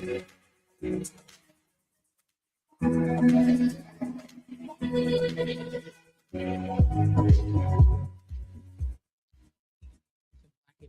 In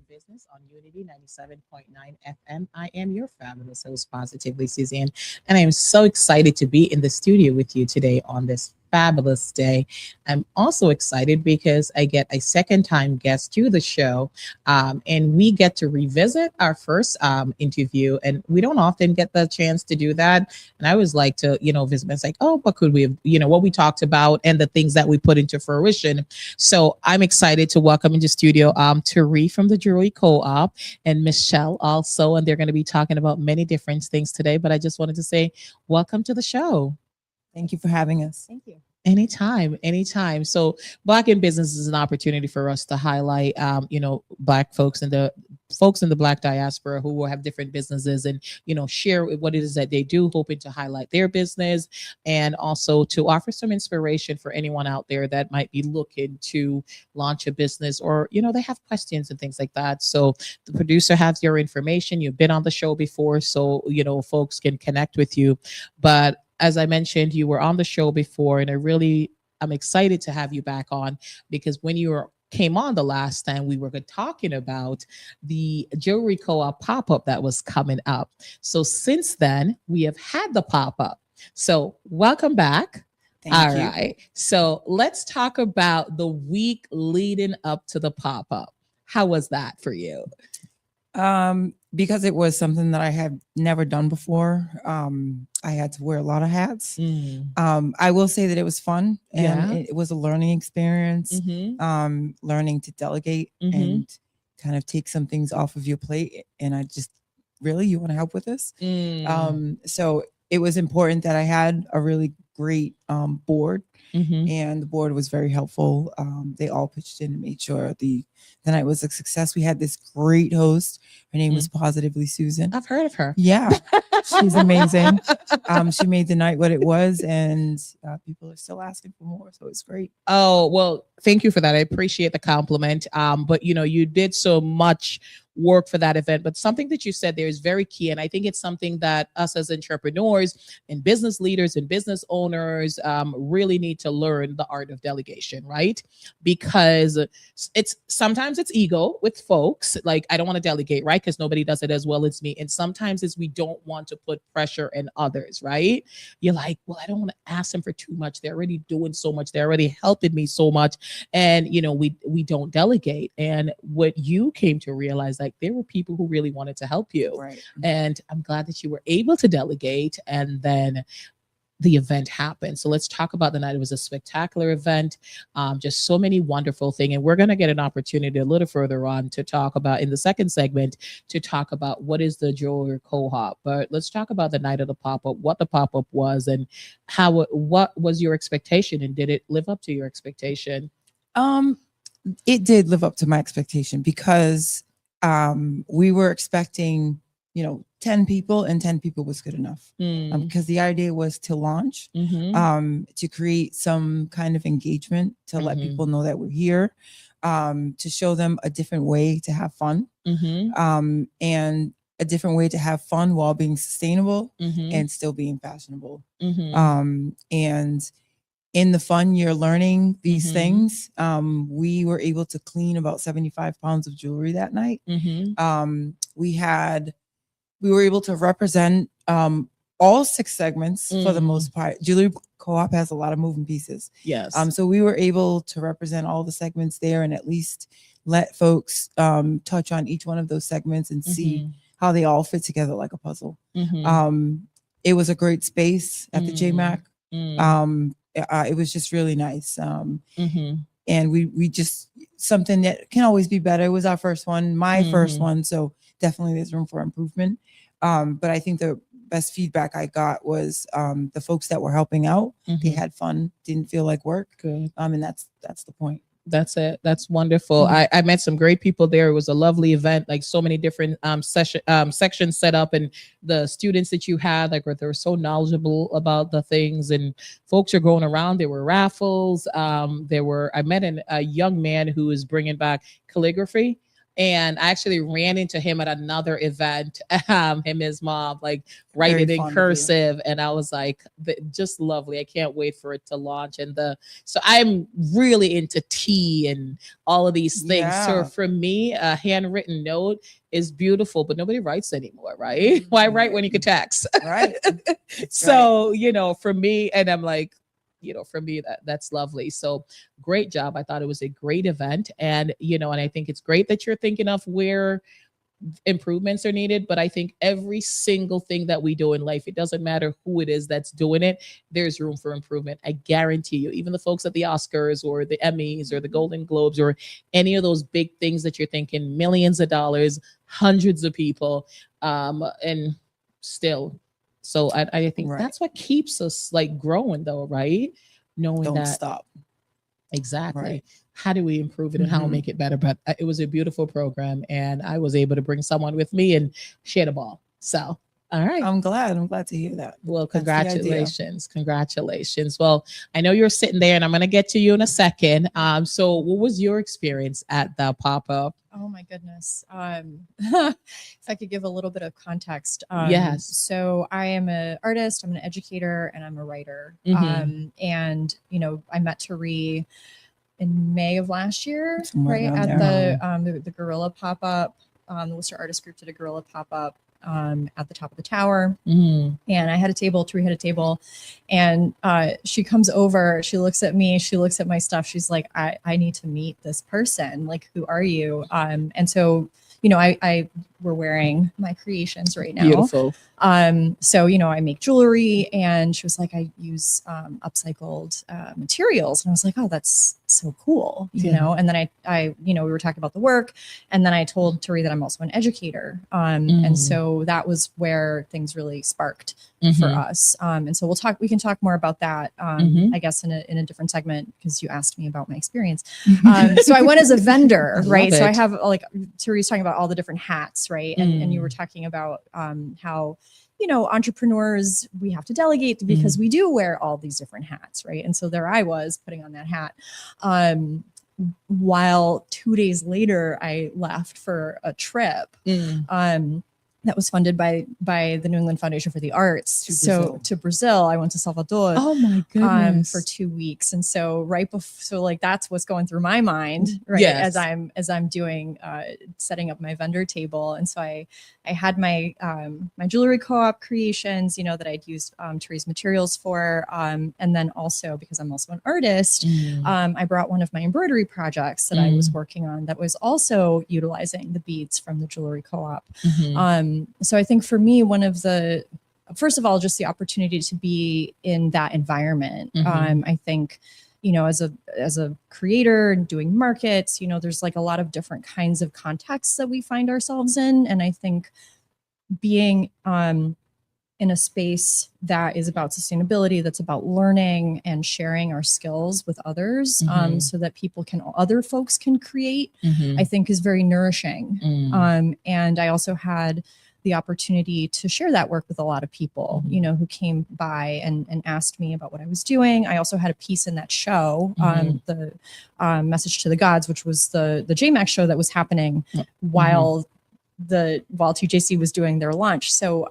business on Unity 97.9 FM. I am your fabulous host, Positively Suzanne, and I am so excited to be in the studio with you today on this fabulous day. I'm also excited because I get a second time guest to the show, and we get to revisit our first interview, and we don't often get the chance to do that. And I always like to, visit. It's like, oh, what could we have, what we talked about and the things that we put into fruition. So I'm excited to welcome into studio Teree from the Jewelry Co-op and Michelle also, and they're going to be talking about many different things today. But I just wanted to say, welcome to the show. Thank you for having us. Thank you. Anytime, anytime. So, Black in Business is an opportunity for us to highlight, Black folks and the folks in the Black diaspora who will have different businesses and, share what it is that they do, hoping to highlight their business and also to offer some inspiration for anyone out there that might be looking to launch a business or, they have questions and things like that. So, the producer has your information. You've been on the show before, so, folks can connect with you. But as I mentioned, you were on the show before, and I'm excited to have you back on because when you came on the last time, we were talking about the Jewelry Co-op pop-up that was coming up. So since then, we have had the pop-up. So welcome back. Thank you. All right. So let's talk about the week leading up to the pop-up. How was that for you? Because it was something that I had never done before. I had to wear a lot of hats. I will say that it was fun and it was a learning experience. Learning to delegate and kind of take some things off of your plate. And I just really, you want to help with this? So it was important that I had a really great board. And the board was very helpful. They all pitched in and made sure the night was a success. We had this great host. Her name was Positively Susan. I've heard of her. Yeah, she's amazing. She made the night what it was, and people are still asking for more, so it's great. Oh, well, thank you for that. I appreciate the compliment. But you did so much work for that event, but something that you said there is very key, and I think it's something that us as entrepreneurs and business leaders and business owners really need to learn the art of delegation, right? Because sometimes it's ego with folks, like I don't want to delegate, right? Because nobody does it as well as me. And sometimes we don't want to put pressure on others, right? You're like, well, I don't want to ask them for too much. They're already doing so much. They're already helping me so much. And we don't delegate. And what you came to realize, like there were people who really wanted to help you. Right. And I'm glad that you were able to delegate, and then the event happened. So let's talk about the night. It was a spectacular event, just so many wonderful things. And we're going to get an opportunity a little further on to talk about in the second segment, to talk about what is the Jewelry Co-op. But let's talk about the night of the pop-up, what the pop-up was, and what was your expectation, and did it live up to your expectation? It did live up to my expectation because we were expecting 10 people, and 10 people was good enough. Because the idea was to launch, to create some kind of engagement, to let people know that we're here, to show them a different way to have fun, and a different way to have fun while being sustainable and still being fashionable. And in the fun, you're learning these things. We were able to clean about 75 pounds of jewelry that night. We were able to represent all 6 segments for the most part. Jewelry Co-op has a lot of moving pieces. Yes. So we were able to represent all the segments there and at least let folks touch on each one of those segments and see how they all fit together like a puzzle. It was a great space at the JMAC. It was just really nice. And we just, something that can always be better. It was our first one, my first one. So definitely there's room for improvement. But I think the best feedback I got was the folks that were helping out. They had fun, didn't feel like work. Good. And that's the point. That's it. That's wonderful. I met some great people there. It was a lovely event, like so many different sections set up, and the students that you had, like they were so knowledgeable about the things, and folks are going around. There were raffles. I met a young man who is bringing back calligraphy. And I actually ran into him at anotanother event, him and his mom, like write Very it in fond of you. cursive. And I was like, just lovely. I can't wait for it to launch. And so I'm really into tea and all of these things. So Yeah. for me, a handwritten note is beautiful, but nobody writes anymore, right? Why write when you can text? Right. So, for me, and I'm like, for me, that's lovely. So great job. I thought it was a great event. And, and I think it's great that you're thinking of where improvements are needed. But I think every single thing that we do in life, it doesn't matter who it is that's doing it, there's room for improvement. I guarantee you, even the folks at the Oscars or the Emmys or the Golden Globes or any of those big things that you're thinking, millions of dollars, hundreds of people, and still. So I think that's what keeps us like growing though, right? Knowing Don't that stop. exactly. Right. How do we improve it and how make it better? But it was a beautiful program, and I was able to bring someone with me and share the ball. So, all right. I'm glad to hear that. Well, congratulations. Congratulations. Well, I know you're sitting there, and I'm going to get to you in a second. So what was your experience at the pop-up? Oh my goodness. If I could give a little bit of context. Yes. So I am an artist, I'm an educator, and I'm a writer. Mhm. And I met Teree in May of last year, Somewhere right? around At the Gorilla pop-up. The Worcester Artist Group did a Gorilla pop-up at the top of the tower. Mhm. And I had a table, Teree had a table, and she comes over, she looks at me, she looks at my stuff. She's like, I need to meet this person. Like, who are you? And so, I we're wearing my creations right now. Beautiful. So, I make jewelry, and she was like, I use upcycled materials. And I was like, oh, that's so cool, And then I we were talking about the work, and then I told Teree that I'm also an educator. And so that was where things really sparked for us. And so we can talk more about that, I guess in a different segment, because you asked me about my experience. So I went as a vendor, right? So I have Teree's talking about all the different hats, right? And you were talking about how entrepreneurs, we have to delegate because we do wear all these different hats, right? And so there I was putting on that hat. While 2 days later, I left for a trip that was funded by the New England Foundation for the Arts. To Brazil, I went to Salvador. Oh my goodness. For 2 weeks. And so that's what's going through my mind, right? Yes. As I'm doing, setting up my vendor table. And so I had my jewelry co-op creations, that I'd used Teree's materials for. And then also, because I'm also an artist, I brought one of my embroidery projects that I was working on that was also utilizing the beads from the jewelry co-op. So I think for me, first of all, just the opportunity to be in that environment. I think, as a creator and doing markets, there's like a lot of different kinds of contexts that we find ourselves in. And I think being in a space that is about sustainability, that's about learning and sharing our skills with others, so that other folks can create, I think is very nourishing. And I also had the opportunity to share that work with a lot of people, who came by and asked me about what I was doing. I also had a piece in that show, the Message to the Gods, which was the JMAC show that was happening while 2JC was doing their launch. So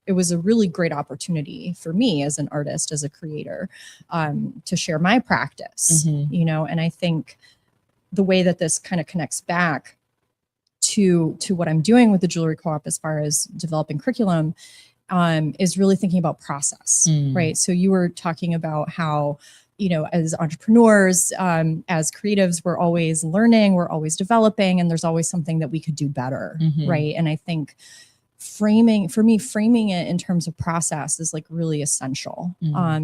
it was a really great opportunity for me as an artist, as a creator, to share my practice, and I think the way that this kind of connects back to what I'm doing with the Jewelry Co-op as far as developing curriculum, is really thinking about process, right? So you were talking about how, as entrepreneurs, as creatives, we're always learning, we're always developing, and there's always something that we could do better, right? And I think framing it in terms of process is like really essential,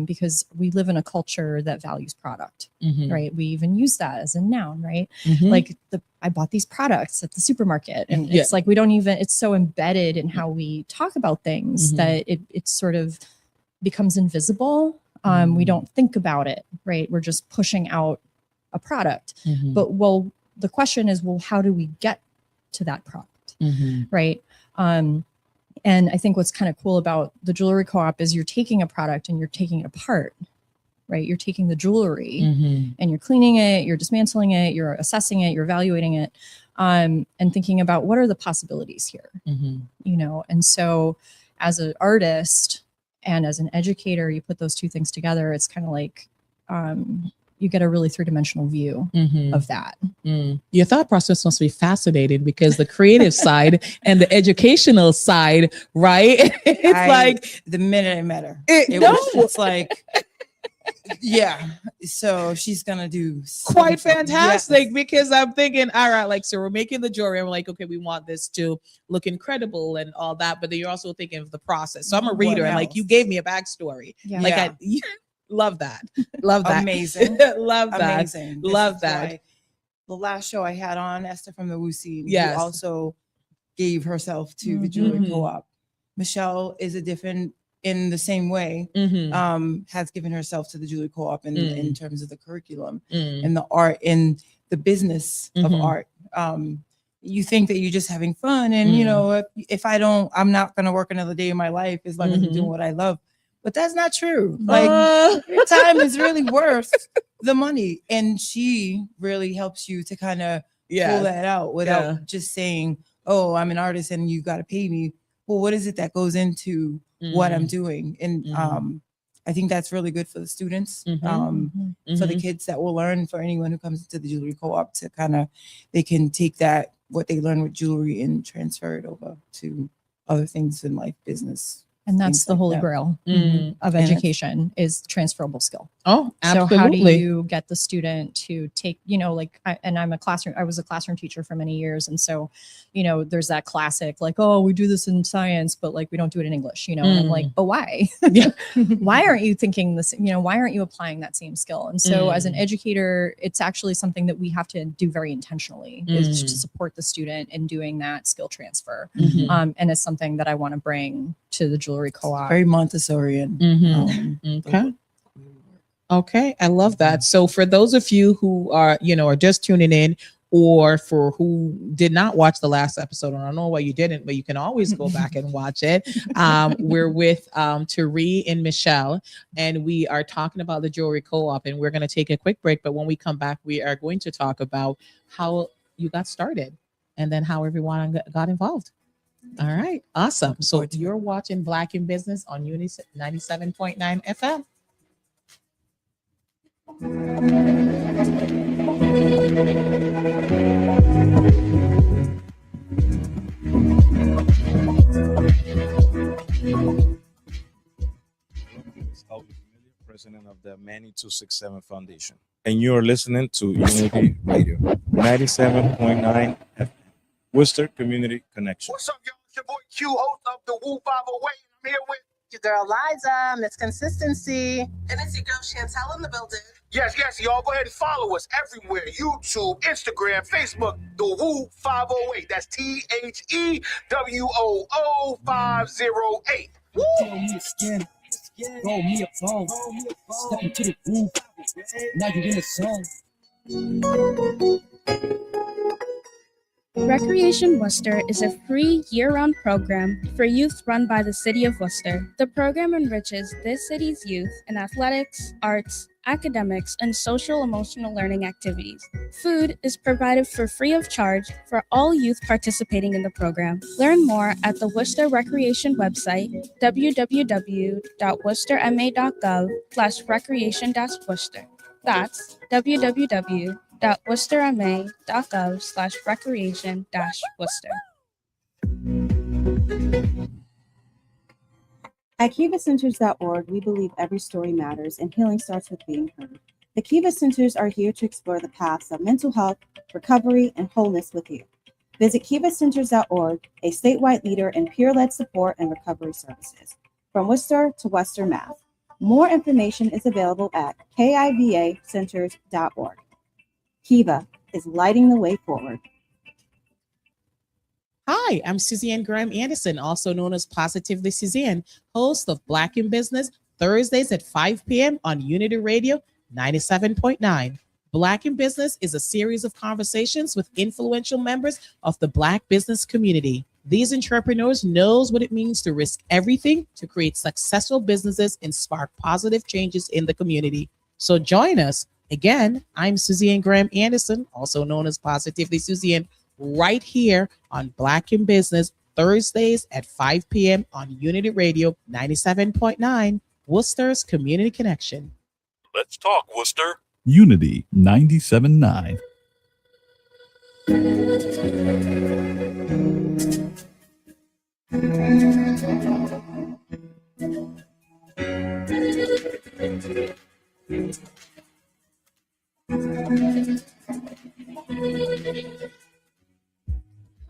because we live in a culture that values product, right? We even use that as a noun, right? Like I bought these products at the supermarket, and it's like it's so embedded in how we talk about things that it sort of becomes invisible. We don't think about it, right? We're just pushing out a product. But the question is, how do we get to that product, right? And I think what's kind of cool about the Jewelry Co-op is you're taking a product and you're taking it apart, right? You're taking the jewelry and you're cleaning it, you're dismantling it, you're assessing it, you're evaluating it. and thinking about what are the possibilities here, you know? And so as an artist and as an educator, you put those two things together. It's kind of like, you get a really three-dimensional view of that. Your thought process must be fascinating because the creative side and the educational side, right? It's the minute I met her, it no. was just like, yeah. So she's gonna do quite fantastic. Yes. Because I'm thinking, all right, like, so we're making the jewelry. I'm like, okay, we want this to look incredible and all that, but then you're also thinking of the process. So I'm a reader, and like you gave me a backstory. Yeah. Like I love that. Love that. Amazing. Love that. Amazing. Love that. The last show I had on, Esther from the Woo Scene, yes, who also gave herself to the Jewelry Co-op. Michelle is a different, in the same way, has given herself to the Jewelry Co-op in terms of the curriculum and the art and the business of art. You think that you're just having fun, and you know, if I'm not gonna work another day in my life as long as I'm doing what I love. But that's not true. Like your time is really worth the money. And she really helps you to kind of pull that out without just saying, oh, I'm an artist and you got to pay me. Well, what is it that goes into what I'm doing? And I think that's really good for the students, for the kids that will learn, for anyone who comes into the Jewelry Co-op to kind of, they can take that, what they learn with jewelry, and transfer it over to other things in life, business. And that's the holy grail of education, is transferable skill. Oh, absolutely. So how do you get the student to take, you know, like, I was a classroom teacher for many years. And so, you know, there's that classic, like, oh, we do this in science, but like, we don't do it in English, you know, and I'm like, but why? Why aren't you thinking this, you know, why aren't you applying that same skill? And so as an educator, it's actually something that we have to do very intentionally, is to support the student in doing that skill transfer. And it's something that I want to bring to the Jewelry Co-op. Very Montessorian. Okay, I love that. So for those of you who are, you know, are just tuning in, or for who did not watch the last episode, and I don't know why you didn't, but you can always go back and watch it. We're with Teree and Michelle, and we are talking about the Jewelry Co-op, and we're going to take a quick break. But when we come back, we are going to talk about how you got started and then how everyone got involved. All right, awesome. So you're watching Black in Business on Unity 97.9 FM. President of the Manny 267 Foundation, and you are listening to Unity Radio 97.9 FM, Worcester Community Connection. What's up, y'all? It's your boy Q, host of the Woo 508. I'm here with your girl Liza, Miss Consistency. And it's your girl Chantel in the building. Yes, y'all go ahead and follow us everywhere. YouTube, Instagram, Facebook, the Woo 508. That's THEWOO 508. Woo! Roll me a phone. Step into the room. Now you're in the zone. Recreation Worcester is a free year-round program for youth run by the City of Worcester. The program enriches this city's youth in athletics, arts, academics, and social-emotional learning activities. Food is provided for free of charge for all youth participating in the program. Learn more at the Worcester Recreation website, www.worcesterma.gov/recreation-worcester. That's www.worcesterma.gov/recreation-worcester. At KivaCenters.org, we believe every story matters and healing starts with being heard. The Kiva Centers are here to explore the paths of mental health, recovery, and wholeness with you. Visit KivaCenters.org, a statewide leader in peer-led support and recovery services, from Worcester to Western Mass. More information is available at KIVACenters.org. Kiva is lighting the way forward. Hi, I'm Suzanne Graham Anderson, also known as Positively Suzanne, host of Black in Business, Thursdays at 5 p.m. on Unity Radio 97.9. Black in Business is a series of conversations with influential members of the Black business community. These entrepreneurs knows what it means to risk everything to create successful businesses and spark positive changes in the community. So join us. Again, I'm Suzanne Graham Anderson, also known as Positively Suzanne, right here on Black in Business, Thursdays at 5 p.m. on Unity Radio 97.9, Worcester's Community Connection. Let's talk, Worcester. Unity 97.9.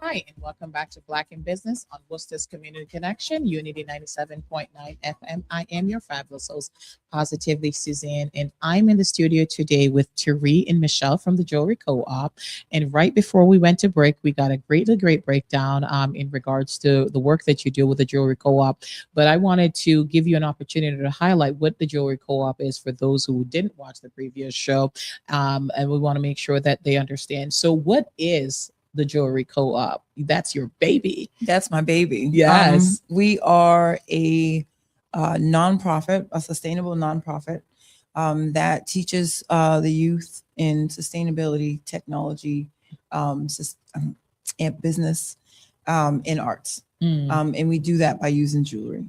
Hi, and welcome back to Black in Business on Worcester's Community Connection, Unity 97.9 FM. I am your fabulous host, Positively Suzanne, and I'm in the studio today with Teree and Michelle from the Jewelry Co-op. And right before we went to break, we got a great breakdown in regards to the work that you do with the Jewelry Co-op. But I wanted to give you an opportunity to highlight what the Jewelry Co-op is for those who didn't watch the previous show. And we want to make sure that they understand. So what is the Jewelry Co-op? That's your baby. That's my baby. Yes. We are a nonprofit, a sustainable nonprofit that teaches the youth in sustainability, technology, and business, and arts. And we do that by using jewelry.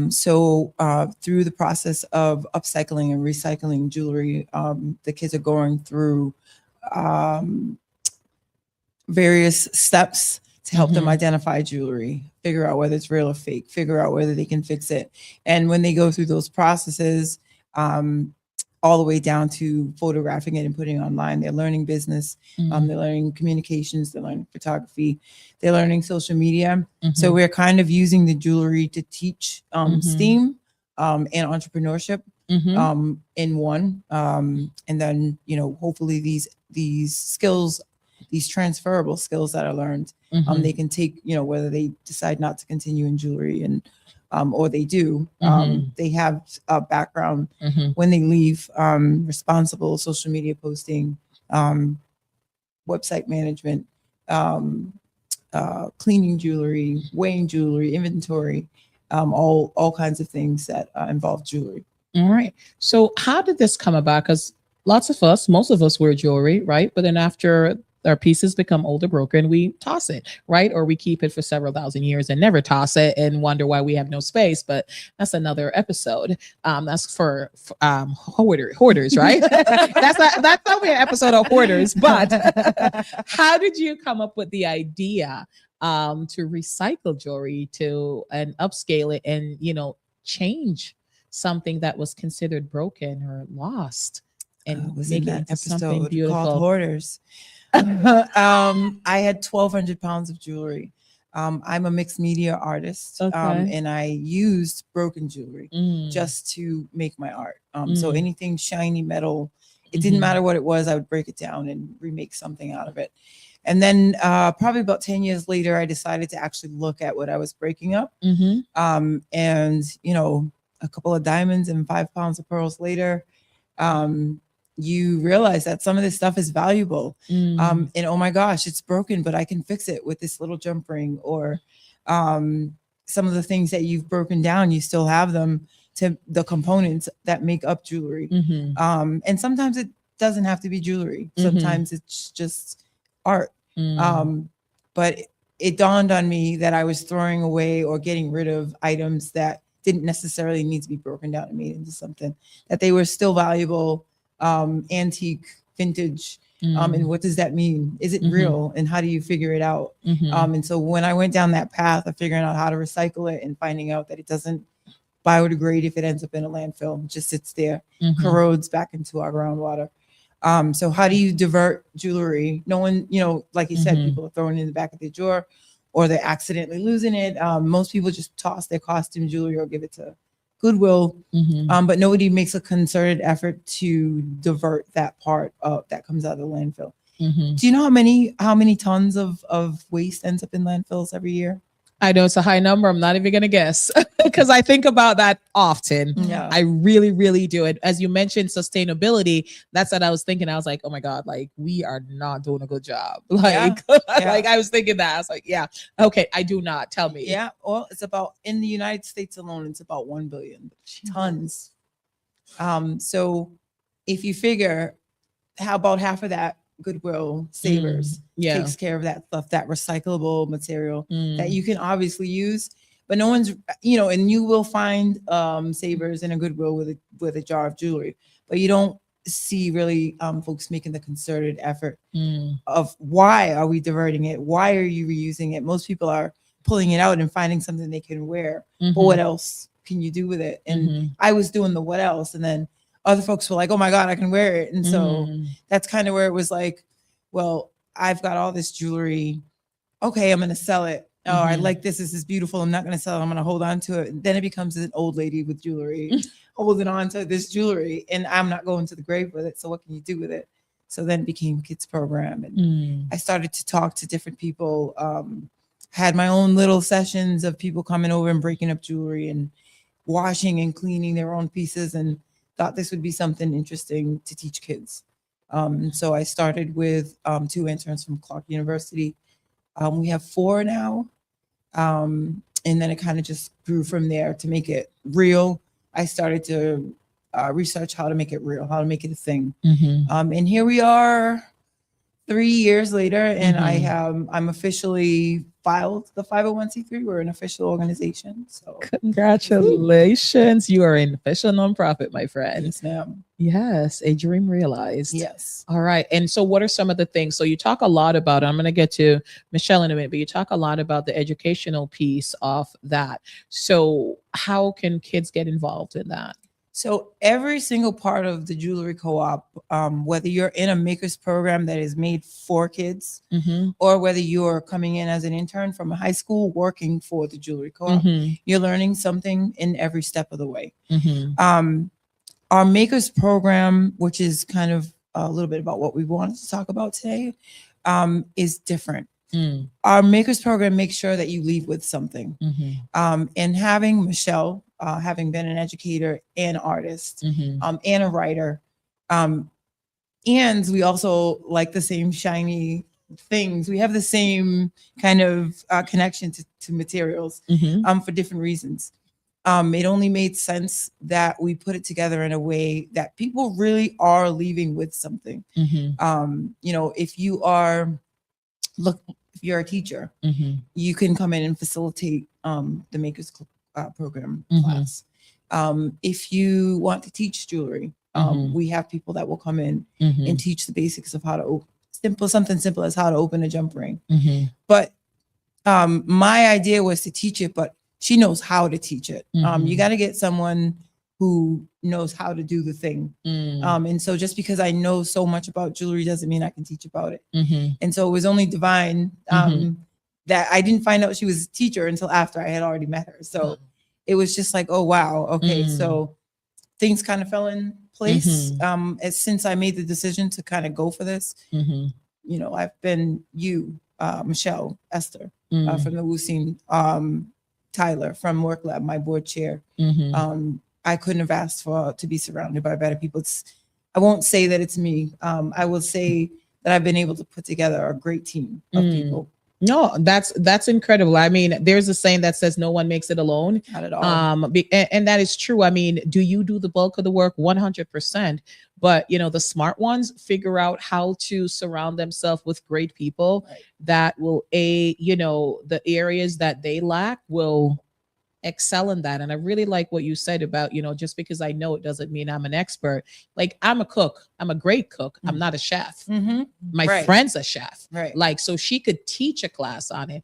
So through the process of upcycling and recycling jewelry, the kids are going through various steps to help them identify jewelry, figure out whether it's real or fake, figure out whether they can fix it. And when they go through those processes, all the way down to photographing it and putting it online, they're learning business, they're learning communications, they're learning photography, they're learning social media. So we're kind of using the jewelry to teach STEAM and entrepreneurship in one. And then, hopefully these skills, these transferable skills that are learned, they can take, whether they decide not to continue in jewelry and or they do, they have a background when they leave, responsible social media posting, website management, cleaning jewelry, weighing jewelry, inventory, all kinds of things that involve jewelry. All right. So how did this come about? Because most of us wear jewelry, right? But then after our pieces become old or broken, we toss it, right? Or we keep it for several thousand years and never toss it and wonder why we have no space. But that's another episode. That's for hoarders, right? that's only an episode of hoarders. But how did you come up with the idea to recycle jewelry and upscale it and change something that was considered broken or lost and was make in it that into something episode beautiful? called Hoarders. I had 1,200 pounds of jewelry. I'm a mixed media artist, and I used broken jewelry just to make my art. So anything shiny metal, it didn't matter what it was, I would break it down and remake something out of it. And then probably about 10 years later, I decided to actually look at what I was breaking up. And, a couple of diamonds and 5 pounds of pearls later, you realize that some of this stuff is valuable. And oh my gosh, it's broken, but I can fix it with this little jump ring, or some of the things that you've broken down, you still have them, to the components that make up jewelry. And sometimes it doesn't have to be jewelry. Sometimes it's just art. But it dawned on me that I was throwing away or getting rid of items that didn't necessarily need to be broken down and made into something, that they were still valuable, antique, vintage. And what does that mean? Is it real? And how do you figure it out? And so when I went down that path of figuring out how to recycle it and finding out that it doesn't biodegrade if it ends up in a landfill, it just sits there, corrodes back into our groundwater. So how do you divert jewelry? No one, like you said, people are throwing it in the back of their drawer, or they're accidentally losing it. Most people just toss their costume jewelry or give it to Goodwill, but nobody makes a concerted effort to divert that part that comes out of the landfill. Do you know how many tons of waste ends up in landfills every year? I know it's a high number. I'm not even going to guess because I think about that often. Yeah. I really, really do it. As you mentioned, sustainability, that's what I was thinking. I was like, oh my God, like we are not doing a good job. Like, like I was thinking that. I was like, yeah, okay, I do not. Tell me. Yeah, well, it's about, in the United States alone, it's about 1 billion tons. So if you figure how about half of that Goodwill, Savers Yeah. takes care of that stuff, that recyclable material that Mm. you can obviously use, but no one's, and you will find Savers and a Goodwill with a jar of jewelry, but you don't see really folks making the concerted effort of why are we diverting it? Why are you reusing it? Most people are pulling it out and finding something they can wear, but what else can you do with it? And I was doing the what else, and then other folks were like, oh my God, I can wear it. And so that's kind of where it was like, well, I've got all this jewelry. Okay, I'm going to sell it. Oh, I like this. This is beautiful. I'm not going to sell it. I'm going to hold on to it. And then it becomes an old lady with jewelry holding on to this jewelry, and I'm not going to the grave with it. So what can you do with it? So then it became a kids program. And I started to talk to different people. Had my own little sessions of people coming over and breaking up jewelry and washing and cleaning their own pieces, and thought this would be something interesting to teach kids. So I started with 2 interns from Clark University. We have 4 now. And then it kind of just grew from there to make it real. I started to research how to make it real, how to make it a thing. And here we are 3 years later, and I'm officially filed the 501c3. We're an official organization. So congratulations. You are an official nonprofit, my friend. Yes, ma'am. Yes, a dream realized. Yes. All right. And so what are some of the things? So you talk a lot about, I'm going to get to Michelle in a minute, but you talk a lot about the educational piece of that. So how can kids get involved in that? So every single part of the jewelry co-op, whether you're in a maker's program that is made for kids, or whether you're coming in as an intern from a high school working for the jewelry co-op, you're learning something in every step of the way. Our maker's program, which is kind of a little bit about what we wanted to talk about today, is different. Our maker's program makes sure that you leave with something. And having Michelle, having been an educator and artist, and a writer, and we also like the same shiny things. We have the same kind of connection to materials for different reasons. It only made sense that we put it together in a way that people really are leaving with something. If you're a teacher, you can come in and facilitate the Makers program class. If you want to teach jewelry, we have people that will come in and teach the basics of how to something simple as how to open a jump ring. But my idea was to teach it, but she knows how to teach it. You got to get someone who knows how to do the thing. And so just because I know so much about jewelry doesn't mean I can teach about it. And so it was only divine that I didn't find out she was a teacher until after I had already met her. So it was just like, oh, wow. Okay. So things kind of fell in place. Since I made the decision to kind of go for this, I've been Michelle, Esther from the WUSIN, Tyler from Work Lab, my board chair. I couldn't have asked to be surrounded by better people. I won't say that it's me. I will say that I've been able to put together a great team of people. No, that's incredible. I mean, there's a saying that says no one makes it alone. Not at all. And that is true. I mean, do you do the bulk of the work? 100%. But, the smart ones figure out how to surround themselves with great people that will, the areas that they lack will excel in that. And I really like what you said about, just because I know it doesn't mean I'm an expert. Like, I'm a cook. I'm a great cook. I'm not a chef. My friend's a chef. Like, so she could teach a class on it.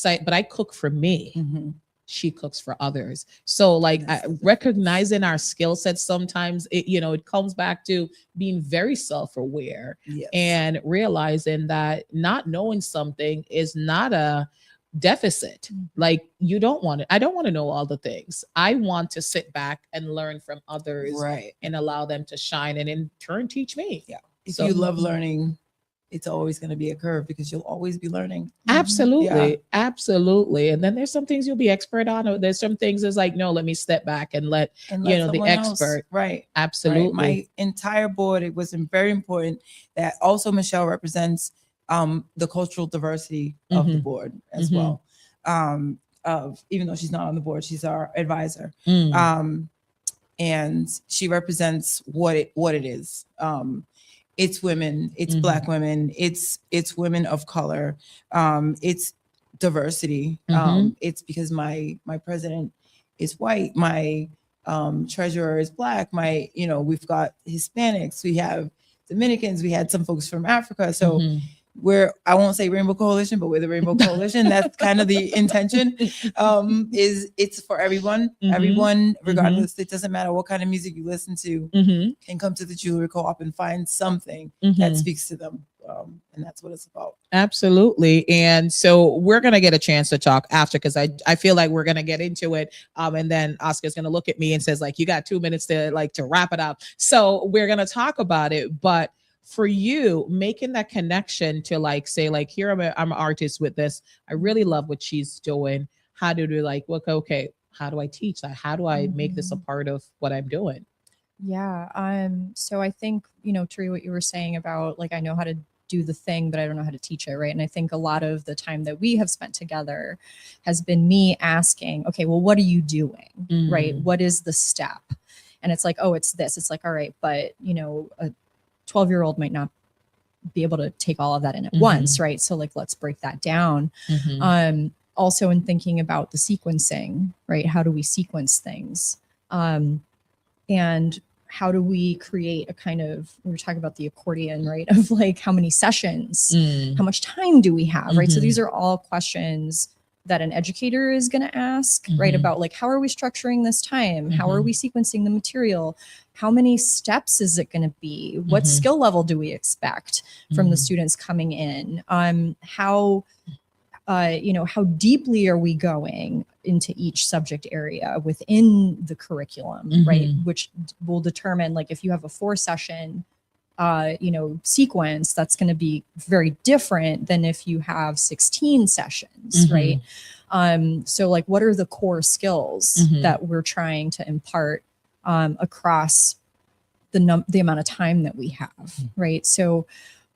But I cook for me. She cooks for others. So like recognizing our skill sets, sometimes it comes back to being very self-aware and realizing that not knowing something is not a deficit. Like, you don't want it. I don't want to know all the things. I want to sit back and learn from others and allow them to shine and in turn teach me. If you love learning, it's always going to be a curve because you'll always be learning. Absolutely. Absolutely. And then there's some things you'll be expert on, or there's some things that's like, no, let me step back and let the expert. Absolutely. My entire board, it was very important that also Michelle represents the cultural diversity of the board as well. Even though she's not on the board, she's our advisor. And she represents what it is. it's women, it's Black women, it's women of color, it's diversity. It's because my president is white, my treasurer is Black, we've got Hispanics, we have Dominicans, we had some folks from Africa. So I won't say Rainbow Coalition, but we're the Rainbow Coalition. That's kind of the intention. It's for everyone, regardless. It doesn't matter what kind of music you listen to, can come to the Jewelry Co-op and find something that speaks to them. And that's what it's about. Absolutely. And so we're going to get a chance to talk after, because I feel like we're going to get into it. And then Oscar's going to look at me and says, like, you got 2 minutes to wrap it up. So we're going to talk about it. But for you, making that connection to say, here I'm an artist with this. I really love what she's doing. How do you okay, how do I teach that? How do I make this a part of what I'm doing? Yeah. So I think, Teree, what you were saying about I know how to do the thing, but I don't know how to teach it. Right. And I think a lot of the time that we have spent together has been me asking, okay, well, what are you doing? Right. What is the step? And it's like, oh, it's this. It's like, all right, but a 12-year-old might not be able to take all of that in at once. Right. So let's break that down. Also in thinking about the sequencing, right? How do we sequence things? And how do we create a kind of, we were talking about the accordion, right? Of how many sessions, how much time do we have, right? So these are all questions that an educator is going to ask, right? About how are we structuring this time? How are we sequencing the material? How many steps is it going to be? What skill level do we expect from the students coming in? How deeply are we going into each subject area within the curriculum, right? Which will determine if you have a 4-session, sequence, that's going to be very different than if you have 16 sessions, right? So what are the core skills that we're trying to impart across the amount of time that we have, right? So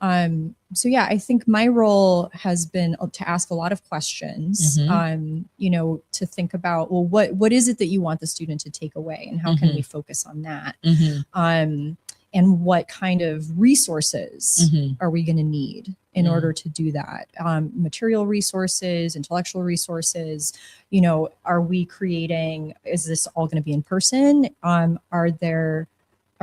yeah, I think my role has been to ask a lot of questions, to think about, well, what is it that you want the student to take away, and how can we focus on that? And what kind of resources are we going to need in order to do that? Material resources, intellectual resources, are we creating, is this all going to be in person? Are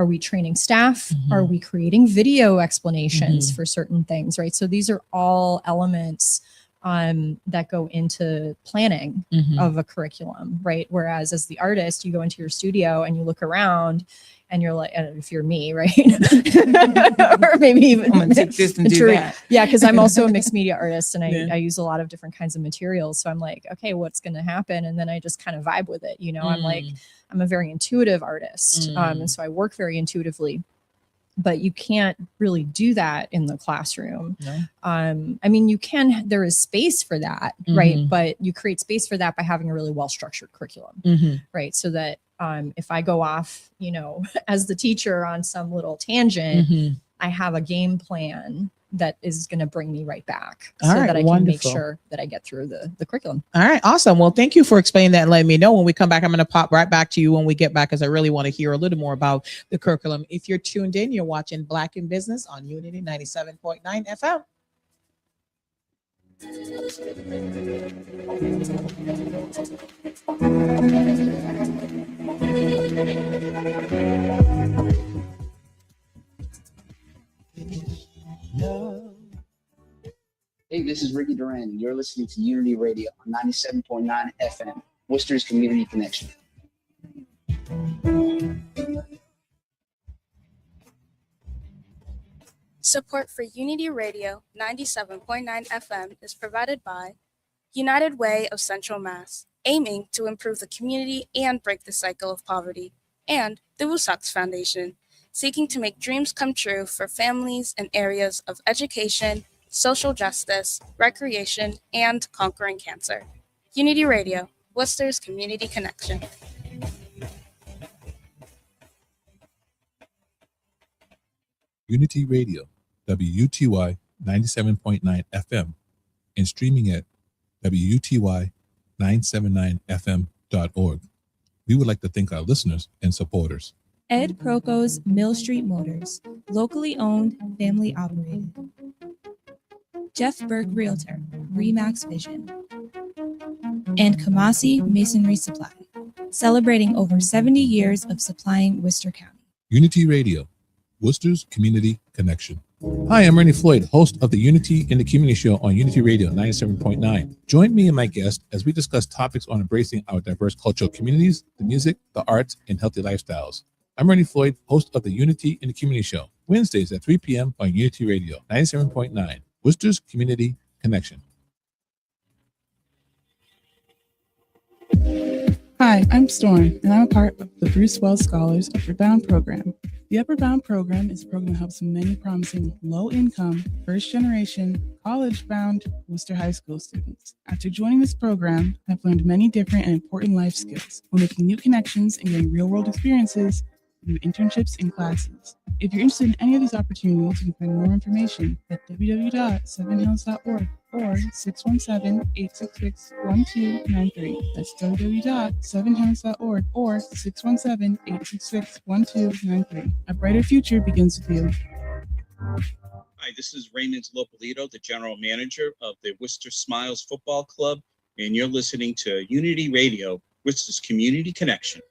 we training staff? Are we creating video explanations for certain things, right? So these are all elements that go into planning of a curriculum, right? Whereas as the artist, you go into your studio and you look around and you're like, if you're me, right? Or maybe even I'm gonna take this and do that. Yeah, because I'm also a mixed media artist and I use a lot of different kinds of materials. So I'm like, okay, what's going to happen? And then I just kind of vibe with it. I'm a very intuitive artist. And so I work very intuitively, but you can't really do that in the classroom. You can, there is space for that, right? But you create space for that by having a really well-structured curriculum, right? So that if I go off, as the teacher on some little tangent, I have a game plan that is going to bring me right back that I can make sure that I get through the curriculum. All right. Awesome. Well, thank you for explaining that and letting me know. When we come back, I'm going to pop right back to you when we get back, because I really want to hear a little more about the curriculum. If you're tuned in, you're watching Black in Business on Unity 97.9 FM. Hey, this is Ricky Duran, and you're listening to Unity Radio on 97.9 FM, Worcester's Community Connection. Support for Unity Radio 97.9 FM is provided by United Way of Central Mass, aiming to improve the community and break the cycle of poverty, and the Woosocks Foundation, seeking to make dreams come true for families in areas of education, social justice, recreation, and conquering cancer. Unity Radio, Worcester's Community Connection. Unity Radio, WUTY 97.9 FM, and streaming at WUTY979FM.org. We would like to thank our listeners and supporters. Ed Proco's Mill Street Motors, locally owned, family operated. Jeff Burke Realtor, Remax Vision. And Kamasi Masonry Supply, celebrating over 70 years of supplying Worcester County. Unity Radio, Worcester's Community Connection. Hi, I'm Ernie Floyd, host of the Unity in the Community Show on Unity Radio 97.9. Join me and my guests as we discuss topics on embracing our diverse cultural communities, the music, the arts, and healthy lifestyles. I'm Ernie Floyd, host of the Unity in the Community Show, Wednesdays at 3 p.m. on Unity Radio 97.9, Worcester's Community Connection. Hi, I'm Storm, and I'm a part of the Bruce Wells Scholars Upward Bound program. The Upward Bound program is a program that helps many promising low-income, first-generation, college-bound Worcester High School students. After joining this program, I've learned many different and important life skills while making new connections and getting real-world experiences through internships and classes. If you're interested in any of these opportunities, you can find more information at www.sevenhills.org or 617-866-1293. That's www.sevenhills.org or 617-866-1293. A brighter future begins with you. Hi, this is Raymond Lopolito, the general manager of the Worcester Smiles Football Club, and you're listening to Unity Radio, Worcester's Community Connection.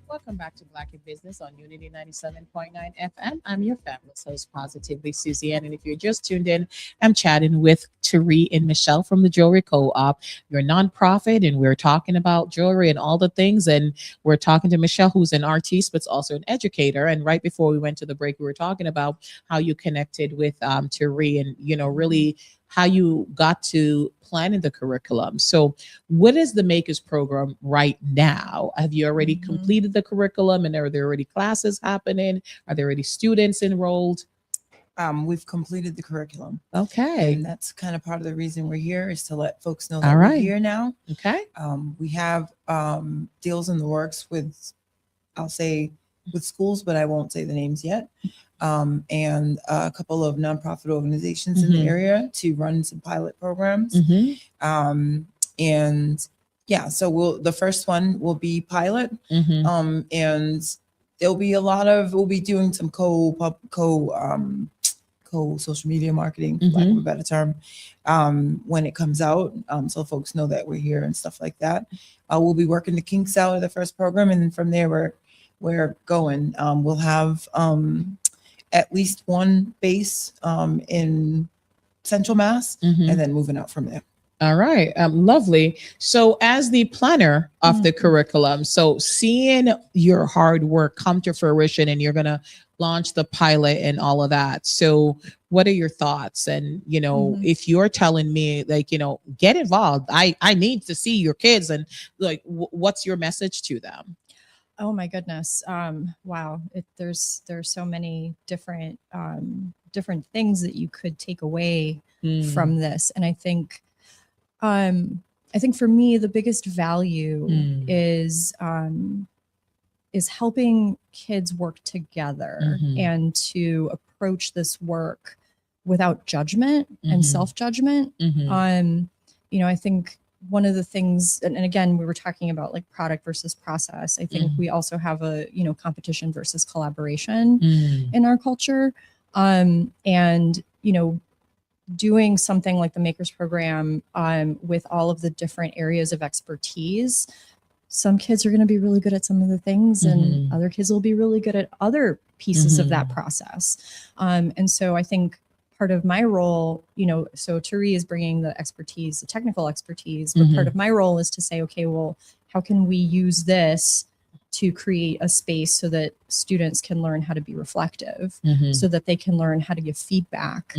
Welcome back to Black in Business on Unity 97.9 FM. I'm your fabulous host, Positively Suzanne. And if you're just tuned in, I'm chatting with Teree and Michelle from the Jewelry Co-op, your nonprofit, and we're talking about jewelry and all the things. And we're talking to Michelle, who's an artiste, but also an educator. And right before we went to the break, we were talking about how you connected with Teree and, you know, really how you got to planning the curriculum. So what is the Makers program right now? Have you already completed the curriculum, and are there already classes happening? Are there already students enrolled? We've completed the curriculum. Okay. And that's kind of part of the reason we're here, is to let folks know that All we're right. here now. Okay. We have deals in the works with, I'll say, with schools, but I won't say the names yet. And a couple of nonprofit organizations in the area to run some pilot programs. And yeah, so the first one will be pilot. And there'll be a lot of, we'll be doing some co social media marketing, for lack of a better term, when it comes out. So folks know that we're here and stuff like that. We'll be working the kinks out of the first program, and then from there we're going. We'll have at least one base in Central Mass, and then moving out from there. All right. Lovely. So as the planner of the curriculum, so seeing your hard work come to fruition, and you're going to launch the pilot and all of that. So what are your thoughts? And, you know, if you're telling me, like, you know, get involved, I need to see your kids, and like, what's your message to them? Oh my goodness. Wow. There's so many different things that you could take away from this. And I think for me, the biggest value is helping kids work together and to approach this work without judgment and self-judgment. You know, I think one of the things, and again, we were talking about like product versus process. I think we also have a, you know, competition versus collaboration in our culture. And, you know, doing something like the Makers program with all of the different areas of expertise, some kids are going to be really good at some of the things, and other kids will be really good at other pieces of that process. And so I think part of my role, you know, so Teree is bringing the expertise, the technical expertise, but part of my role is to say, okay, well, how can we use this to create a space so that students can learn how to be reflective, so that they can learn how to give feedback,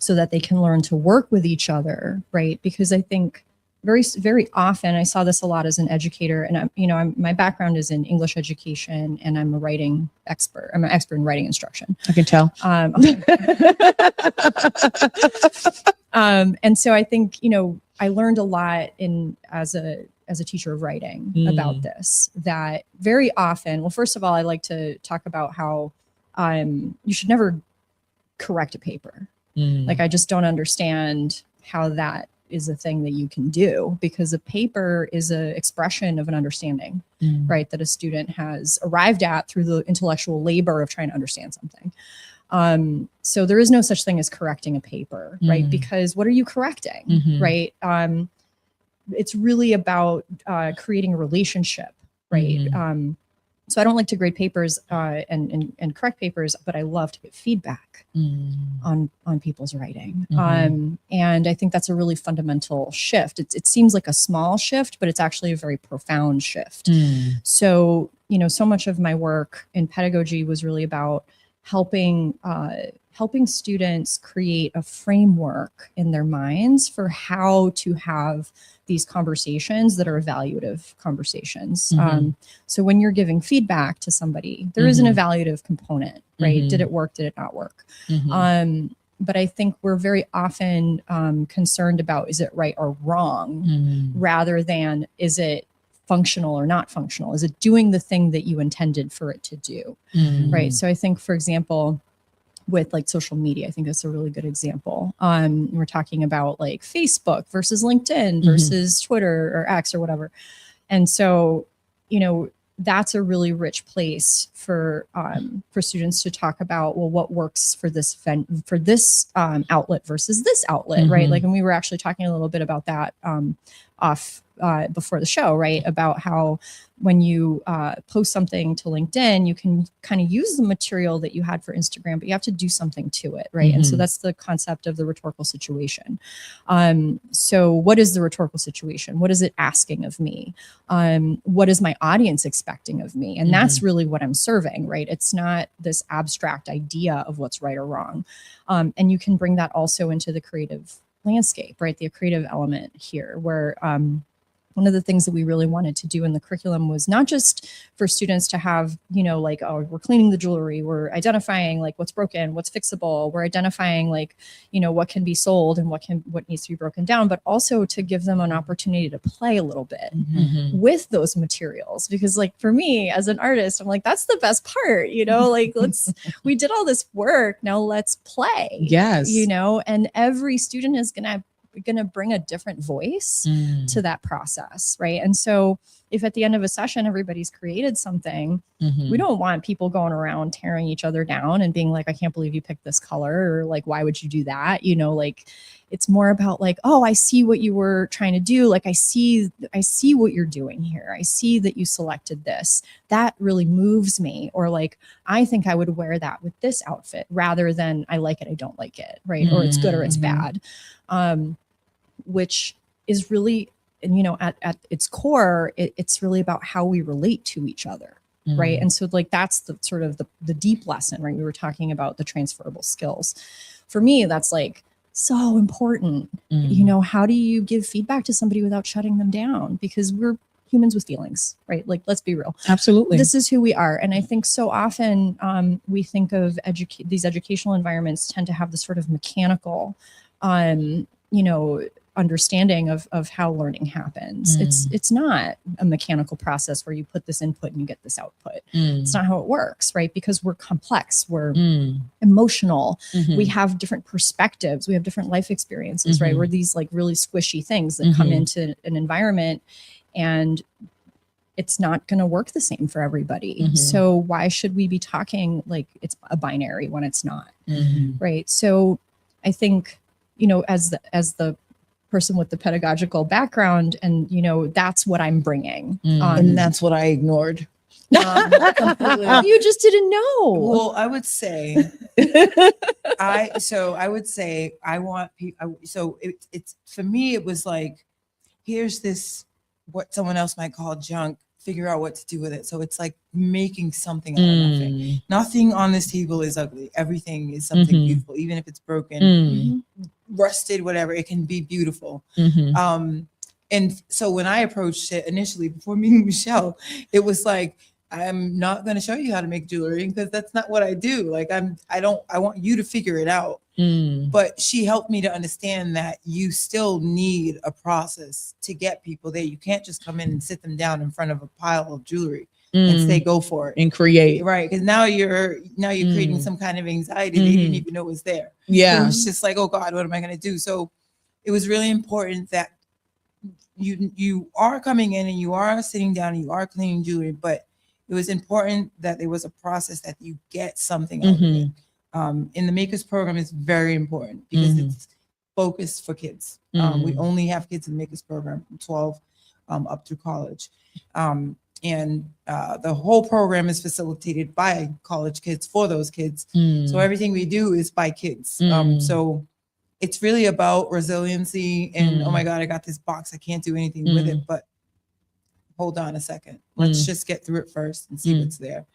so that they can learn to work with each other, right? Because I think very, very often, I saw this a lot as an educator, and my background is in English education, and I'm a writing expert. I'm an expert in writing instruction. I can tell. And so I think, you know, I learned a lot as a as a teacher of writing Mm. about this, that very often, well, first of all, I like to talk about how you should never correct a paper. Mm. Like, I just don't understand how that is a thing that you can do, because a paper is an expression of an understanding, Mm. right? That a student has arrived at through the intellectual labor of trying to understand something. So there is no such thing as correcting a paper, right? Mm. Because what are you correcting, Mhm. right? It's really about creating a relationship, right? Mhm. So I don't like to grade papers and correct papers, but I love to get feedback Mm. on people's writing. Mhm. And I think that's a really fundamental shift. It seems like a small shift, but it's actually a very profound shift. Mm. So, so much of my work in pedagogy was really about helping students create a framework in their minds for how to have these conversations that are evaluative conversations. Mhm. So when you're giving feedback to somebody, there is an Mhm. evaluative component, right? Mhm. Did it work? Did it not work? Mhm. But I think we're very often concerned about, is it right or wrong, Mm. rather than is it functional or not functional? Is it doing the thing that you intended for it to do? Mm. Right. So I think, for example, with like social media, I think that's a really good example. We're talking about like Facebook versus LinkedIn Mhm. versus Twitter or X or whatever. And so, that's a really rich place for students to talk about, well, what works for this outlet versus this outlet, right? Mhm. Like, and we were actually talking a little bit about that off before the show, right? About how when you post something to LinkedIn, you can kind of use the material that you had for Instagram, but you have to do something to it, right? And so Mhm. that's the concept of the rhetorical situation. So what is the rhetorical situation? What is it asking of me? What is my audience expecting of me? And that's really what I'm serving, right? It's not this abstract idea of what's right or wrong. And you can bring that also into the creative landscape, right? The creative element here, where one of the things that we really wanted to do in the curriculum was not just for students to have, like, oh, we're cleaning the jewelry, we're identifying like what's broken, what's fixable, we're identifying like, what can be sold and what needs to be broken down, but also to give them an opportunity to play a little bit Mhm. with those materials. Because like for me as an artist, I'm like, that's the best part, like we did all this work, now let's play. Yes. And every student is gonna bring a different voice Mm. to that process, right? And so if at the end of a session everybody's created something, Mhm. we don't want people going around tearing each other down and being like, I can't believe you picked this color, or like, why would you do that? Like, it's more about like, oh, I see what you were trying to do. Like, I see what you're doing here. I see that you selected this. That really moves me. Or like, I think I would wear that with this outfit, rather than I like it, I don't like it, right? Or it's good or it's Mhm. bad. Which is really, and at its core, it's really about how we relate to each other, right? Mm. And so like that's the sort of the deep lesson, right? We were talking about the transferable skills. For me, that's like so important. Mm. How do you give feedback to somebody without shutting them down? Because we're humans with feelings, right? Like, let's be real. Absolutely. This is who we are. And I think so often we think of these educational environments tend to have this sort of mechanical, understanding of how learning happens. It's not a mechanical process where you put this input and you get this output. It's not how it works, right? Because we're complex, we're emotional, Mhm. we have different perspectives, we have different life experiences, right? Mhm. We're these like really squishy things that come Mhm. into an environment, and it's not going to work the same for everybody. Mhm. So why should we be talking like it's a binary when it's not? Mhm. Right. So I think, as the person with the pedagogical background, and that's what I'm bringing. And that's what I ignored. You just didn't know. Well, I would say, I would say I want people. So it's for me, it was like, here's this, what someone else might call junk. Figure out what to do with it. So it's like making something out of nothing. Mm. Nothing on this table is ugly. Everything is something Mhm. beautiful, even if it's broken, Mm. rusted, whatever. It can be beautiful. Mhm. And so when I approached it initially before meeting Michelle, it was like, I'm not going to show you how to make jewelry because that's not what I do. Like I want you to figure it out. But she helped me to understand that you still need a process to get people there. You can't just come in and sit them down in front of a pile of jewelry and say, go for it and create. Right. Because now you're creating some kind of anxiety they didn't even know was there. Yeah. So it's just like, oh God, what am I going to do? So it was really important that you are coming in and you are sitting down and you are cleaning jewelry, but it was important that there was a process that you get something out of it. In the Makers program, it's very important because it's focused for kids. We only have kids in the Makers program from 12 up through college. And the whole program is facilitated by college kids for those kids. So everything we do is by kids. So it's really about resiliency and, oh my God, I got this box. I can't do anything with it, but hold on a second. Let's just get through it first and see what's there.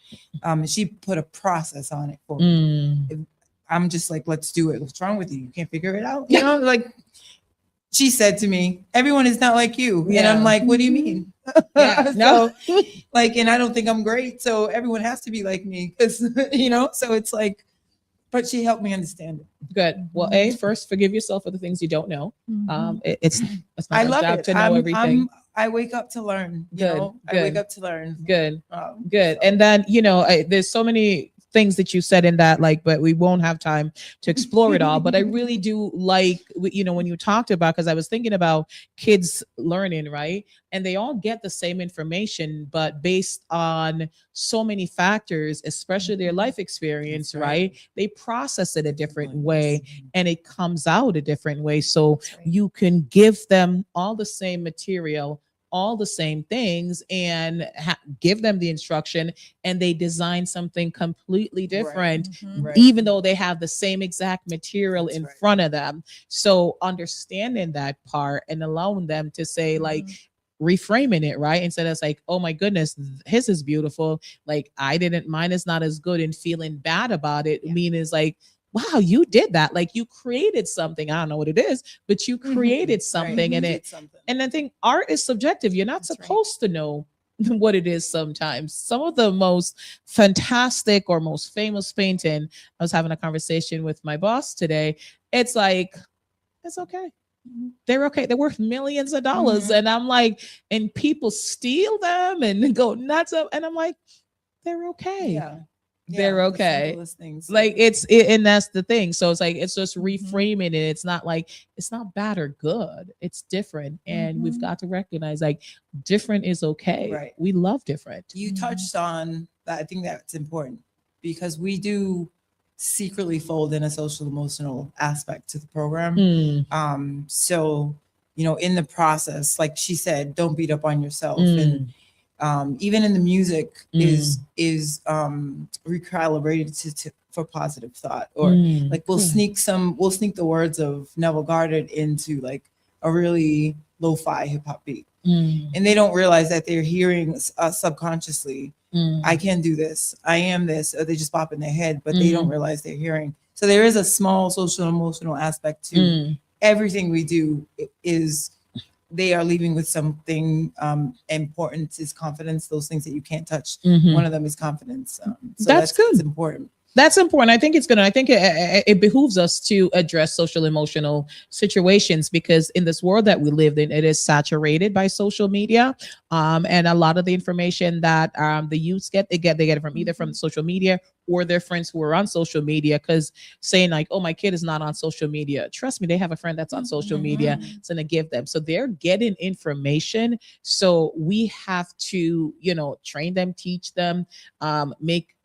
She put a process on it for me. I'm just like, let's do it. What's wrong with you? You can't figure it out? You know, like she said to me, everyone is not like you. And I'm like, what do you mean? No. So, like, and I don't think I'm great. So everyone has to be like me because, you know, so it's like, but she helped me understand it. Good. Well, first, forgive yourself for the things you don't know. It's not I our love job it. to know everything. I wake up to learn. You know? I wake up to learn. Good. And then, you know, there's so many things that you said in that, like, but we won't have time to explore it all. But I really do like, you know, when you talked about, because I was thinking about kids learning, right? And they all get the same information, but based on so many factors, especially their life experience, right? They process it a different way and it comes out a different way. So you can give them all the same material, all the same things, and give them the instruction, and they design something completely different, even though they have the same exact material in front of them. So understanding that part and allowing them to say, like, reframing it, right? Instead of like, oh my goodness, his is beautiful. Like, mine is not as good, and feeling bad about it. Meaning is like, wow, you did that. Like, you created something. I don't know what it is, but you created something. And and I think art is subjective. You're not supposed to know what it is sometimes. Some of the most fantastic or most famous painting, I was having a conversation with my boss today. It's like, it's okay. They're okay. They're worth millions of dollars. And I'm like, and people steal them and go nuts up. And I'm like, they're okay. They're okay. Like and that's the thing. So it's like, it's just reframing it. It's not like, it's not bad or good. It's different. And we've got to recognize, like, different is okay. Right. We love different. You touched on that. I think that's important because we do secretly fold in a social emotional aspect to the program. So, you know, in the process, like she said, don't beat up on yourself. And even in the music is recalibrated for positive thought, or like we'll sneak the words of Neville Goddard into like a really lo-fi hip-hop beat, and they don't realize that they're hearing us subconsciously. I can do this, I am this, or they just pop in their head, but they don't realize they're hearing. So there is a small social emotional aspect to everything we do. Is they are leaving with something important, is confidence, those things that you can't touch. One of them is confidence. So that's good. It's important. That's important. I think it behooves us to address social emotional situations, because in this world that we live in, it is saturated by social media. And a lot of the information that the youths get, they get it from either from social media or their friends who are on social media, because saying like, oh, my kid is not on social media. Trust me, they have a friend that's on social media. It's going to give them. So they're getting information. So we have to, you know, train them, teach them,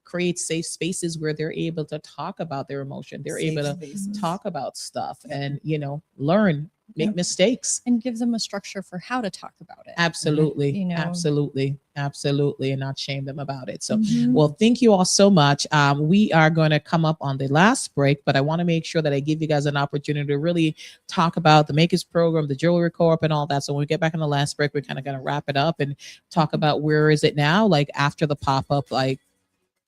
create safe spaces where they're able to talk about their emotion. They're able to talk about stuff and, you know, learn, make mistakes. And give them a structure for how to talk about it. Absolutely. You know? Absolutely. And not shame them about it. So, well, thank you all so much. We are going to come up on the last break, but I want to make sure that I give you guys an opportunity to really talk about the Makers program, the Jewelry Co-op and all that. So when we get back on the last break, we're kind of going to wrap it up and talk about where is it now, like after the pop-up, like,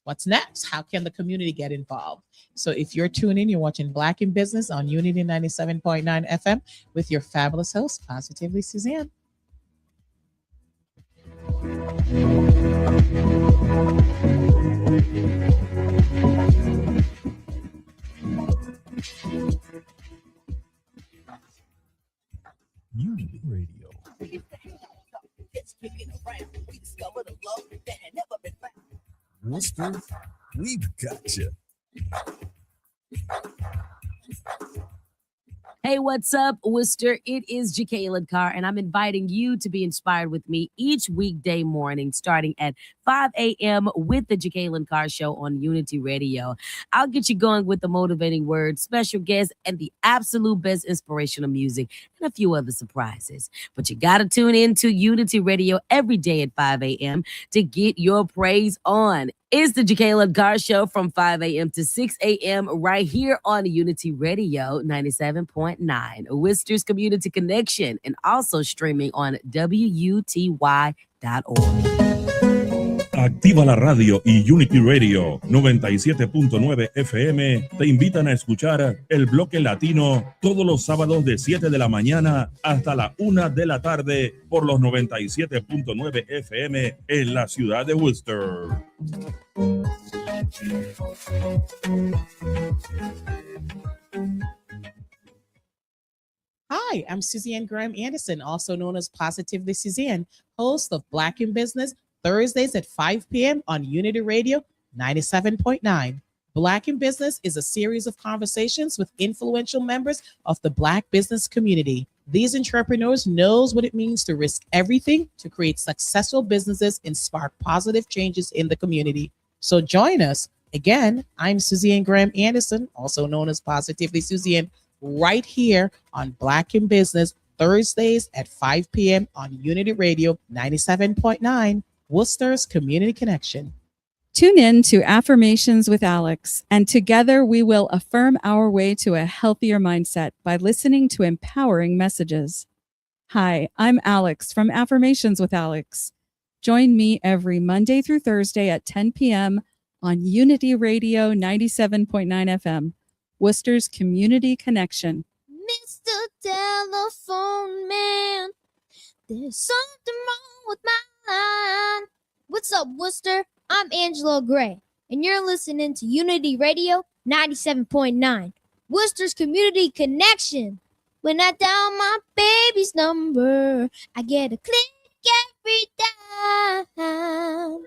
what's next? How can the community get involved? So if you're tuning in, you're watching Black in Business on Unity 97.9 FM with your fabulous host, Positively Suzanne. Unity Radio. Worcester, we've got you. Hey, what's up, Worcester? It is Jacqueline Carr, and I'm inviting you to be inspired with me each weekday morning starting at 5 a.m. with the Jacqueline Carr Show on Unity Radio. I'll get you going with the motivating words, special guests, and the absolute best inspirational music, and a few other surprises. But you got to tune in to Unity Radio every day at 5 a.m. to get your praise on. It's the Jacqueline Carr Show from 5 a.m. to 6 a.m. right here on Unity Radio 97.9, Worcester's Community Connection, and also streaming on WUTY.org. Activa la radio y Unity Radio 97.9 FM te invitan a escuchar el bloque latino todos los sábados de 7 de la mañana hasta la 1 de la tarde por los 97.9 FM en la ciudad de Worcester. Hi, I'm Suzanne Graham Anderson, also known as Positively Suzanne, host of Black in Business, Thursdays at 5 p.m. on Unity Radio 97.9. Black in Business is a series of conversations with influential members of the Black business community. These entrepreneurs knows what it means to risk everything to create successful businesses and spark positive changes in the community. So join us. Again, I'm Suzanne Graham Anderson, also known as Positively Suzanne, right here on Black in Business, Thursdays at 5 p.m. on Unity Radio 97.9, Worcester's Community Connection. Tune in to Affirmations with Alex, and together we will affirm our way to a healthier mindset by listening to empowering messages. Hi, I'm Alex from Affirmations with Alex. Join me every Monday through Thursday at 10 p.m. on Unity Radio 97.9 FM, Worcester's Community Connection. Mr. Telephone Man, there's something wrong with my line. What's up, Worcester? I'm Angela Gray, and you're listening to Unity Radio 97.9, Worcester's Community Connection. When I dial my baby's number, I get a click every time.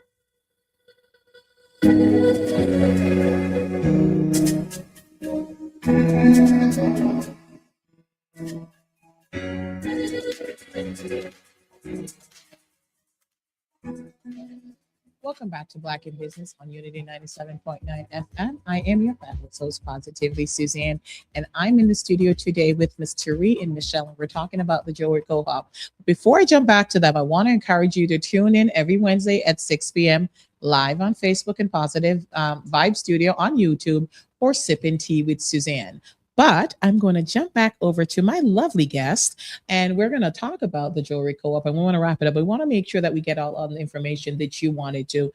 Welcome back to Black in Business on Unity 97.9 FM. I am your fabulous host, Positively Suzanne, and I'm in the studio today with Miss Teree and Michelle, and we're talking about the Jewelry Co-op. Before I jump back to them, I want to encourage you to tune in every Wednesday at 6 p.m. live on Facebook and Positive Vibe Studio on YouTube, or Sippin' Tea with Suzanne. But I'm going to jump back over to my lovely guest, and we're going to talk about the Jewelry Co-op, and we want to wrap it up. We want to make sure that we get all of the information that you wanted to,